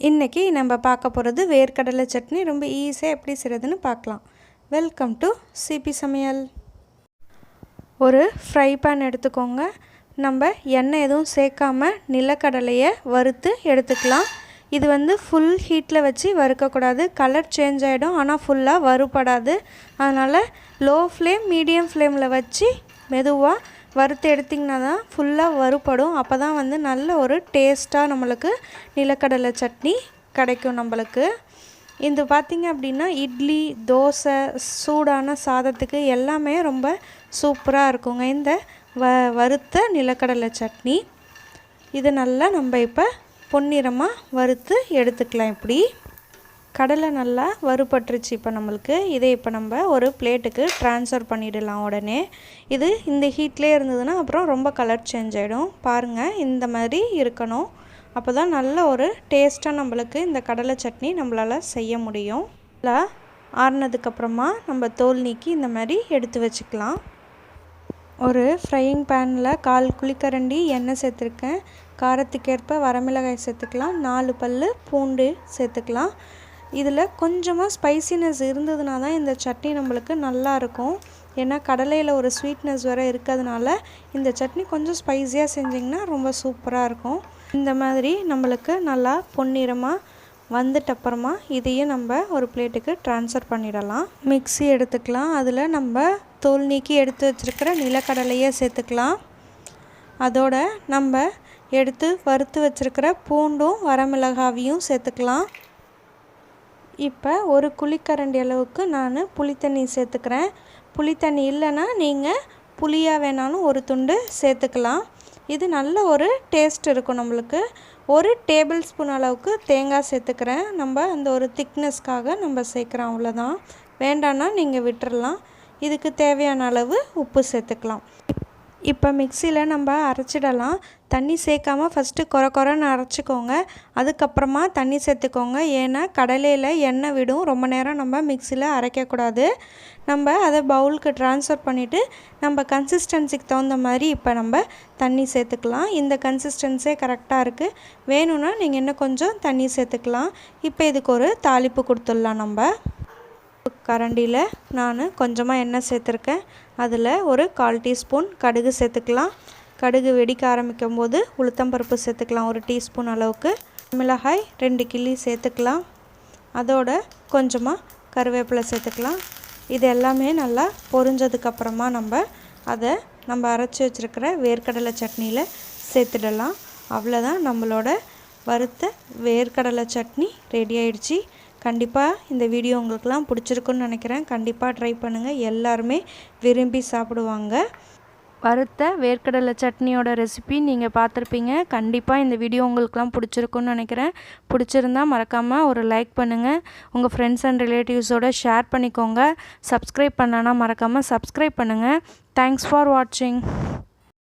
இன்றைக்கி நம்ம பார்க்க போகிறது வேர்க்கடலை சட்னி. ரொம்ப ஈஸியாக எப்படி செய்கிறதுன்னு பார்க்கலாம். வெல்கம் டு சிபி சமையல். ஒரு ஃப்ரை பேன் எடுத்துக்கோங்க. நம்ம எண்ணெய் எதுவும் சேர்க்காமல் நிலக்கடலையை வறுத்து எடுத்துக்கலாம். இது ஃபுல் ஹீட்டில் வச்சு வறுக்கக்கூடாது. கலர் சேஞ்ச் ஆகிடும், ஆனால் ஃபுல்லாக வறுபடாது. அதனால் லோ ஃப்ளேம் மீடியம் ஃப்ளேமில் வச்சு மெதுவாக வறுத்து எடுத்திங்கன்னா தான் ஃபுல்லாக வறுபடும். அப்போ தான் நல்ல ஒரு டேஸ்ட்டாக நம்மளுக்கு நிலக்கடலை சட்னி கிடைக்கும் நம்மளுக்கு. இது பார்த்திங்க அப்படின்னா இட்லி, தோசை, சூடான சாதத்துக்கு எல்லாமே ரொம்ப சூப்பராக இருக்குங்க இந்த வறுத்த நிலக்கடலை சட்னி. இது நல்லா நம்ம இப்போ பொன்னிறமாக வறுத்து எடுத்துக்கலாம். இப்படி கடலை நல்லா வறுபட்டுருச்சு. இப்போ நம்மளுக்கு இதை இப்போ நம்ம ஒரு பிளேட்டுக்கு ட்ரான்ஸ்ஃபர் பண்ணிடலாம். உடனே இது இந்த ஹீட்லேயே இருந்ததுன்னா அப்புறம் ரொம்ப கலர் சேஞ்ச் ஆகிடும். பாருங்கள், இந்த மாதிரி இருக்கணும். அப்போ தான் நல்ல ஒரு டேஸ்ட்டாக நம்மளுக்கு இந்த கடலை சட்னி நம்மளால் செய்ய முடியும். நல்லா ஆறுனதுக்கப்புறமா நம்ம தோல் நீக்கி இந்த மாதிரி எடுத்து வச்சுக்கலாம். ஒரு ஃப்ரையிங் பேனில் 1/4 குழிக்கரண்டி எண்ணெய் சேர்த்துருக்கேன். காரத்துக்கேற்ப வரமிளகாய் சேர்த்துக்கலாம். 4 பல் பூண்டு சேர்த்துக்கலாம். இதில் கொஞ்சமாக ஸ்பைசினஸ் இருந்ததுனா தான் இந்த சட்னி நம்மளுக்கு நல்லாயிருக்கும். ஏன்னா கடலையில் ஒரு ஸ்வீட்னஸ் வேறு இருக்கிறதுனால இந்த சட்னி கொஞ்சம் ஸ்பைஸியாக செஞ்சிங்கன்னா ரொம்ப சூப்பராக இருக்கும். இந்த மாதிரி நம்மளுக்கு நல்லா பொன்னிறமாக வந்துட்டப்புறமா இதையும் நம்ம ஒரு பிளேட்டுக்கு ட்ரான்ஸ்ஃபர் பண்ணிடலாம். மிக்ஸி எடுத்துக்கலாம். அதில் நம்ம தோல் நீக்கி எடுத்து வச்சுருக்கிற நிலக்கடலையை சேர்த்துக்கலாம். அதோட நம்ம எடுத்து வறுத்து வச்சுருக்கிற பூண்டும் வரமிளகாவையும் சேர்த்துக்கலாம். இப்போ ஒரு குழிக்கரண்டி அளவுக்கு நான் புளித்தண்ணி சேர்த்துக்கிறேன். புளித்தண்ணி இல்லைன்னா நீங்கள் புளியாக வேணாலும் ஒரு துண்டு சேர்த்துக்கலாம். இது நல்ல ஒரு டேஸ்ட் இருக்கும் நம்மளுக்கு. 1 டேபிள் ஸ்பூன் அளவுக்கு தேங்காய் சேர்த்துக்கிறேன். நம்ம அந்த ஒரு திக்னஸ்க்காக நம்ம சேர்க்குறோம், அவ்வளோதான். வேண்டான்னா நீங்கள் விட்டுறலாம். இதுக்கு தேவையான அளவு உப்பு சேர்த்துக்கலாம். இப்போ மிக்சியில் நம்ம அரைச்சிடலாம். தண்ணி சேர்க்காமல் ஃபஸ்ட்டு கொரன்னு அரைச்சிக்கோங்க. அதுக்கப்புறமா தண்ணி சேர்த்துக்கோங்க. ஏன்னா கடலையில் எண்ணெய் விடும். ரொம்ப நேரம் நம்ம மிக்சியில் அரைக்கக்கூடாது. நம்ம அதை பவுலுக்கு ட்ரான்ஸ்ஃபர் பண்ணிவிட்டு நம்ம கன்சிஸ்டன்சிக்கு தகுந்த மாதிரி இப்போ நம்ம தண்ணி சேர்த்துக்கலாம். இந்த கன்சிஸ்டன்ஸே கரெக்டாக இருக்குது. வேணும்னா நீங்கள் இன்னும் கொஞ்சம் தண்ணி சேர்த்துக்கலாம். இப்போ இதுக்கு ஒரு தாளிப்பு கொடுத்துடலாம். நம்ம கரண்டியில் நான் கொஞ்சமாக எண்ணெய் சேர்த்துருக்கேன். அதில் ஒரு 1/4 டீஸ்பூன் கடுகு சேர்த்துக்கலாம். கடுகு வெடிக்க ஆரம்பிக்கும் போது உளுத்தம்பருப்பு சேர்த்துக்கலாம். 1 டீஸ்பூன் அளவுக்கு மிளகாய் 2 கிள்ளி சேர்த்துக்கலாம். அதோட கொஞ்சமாக கருவேப்பிலை சேர்த்துக்கலாம். இது எல்லாமே நல்லா பொரிஞ்சதுக்கப்புறமா நம்ம அரைச்சி வச்சுருக்கிற வேர்க்கடலை சட்னியில் சேர்த்துடலாம். அவ்வளோதான், நம்மளோட வறுத்த வேர்க்கடலை சட்னி ரெடி ஆயிடுச்சு. கண்டிப்பாக இந்த வீடியோ உங்களுக்கெல்லாம் பிடிச்சிருக்குன்னு நினைக்கிறேன். கண்டிப்பாக ட்ரை பண்ணுங்கள். எல்லாருமே விரும்பி சாப்பிடுவாங்க. வறுத்த வேர்க்கடலை சட்னியோட ரெசிபி நீங்கள் பார்த்துருப்பீங்க. கண்டிப்பாக இந்த வீடியோ உங்களுக்கெல்லாம் பிடிச்சிருக்குன்னு நினைக்கிறேன். பிடிச்சிருந்தா மறக்காமல் ஒரு லைக் பண்ணுங்கள். உங்கள் ஃப்ரெண்ட்ஸ் அண்ட் ரிலேட்டிவ்ஸோடு ஷேர் பண்ணிக்கோங்க. சப்ஸ்கிரைப் பண்ணலன்னா மறக்காமல் சப்ஸ்கிரைப் பண்ணுங்கள். தேங்க்ஸ் ஃபார் வாட்சிங்.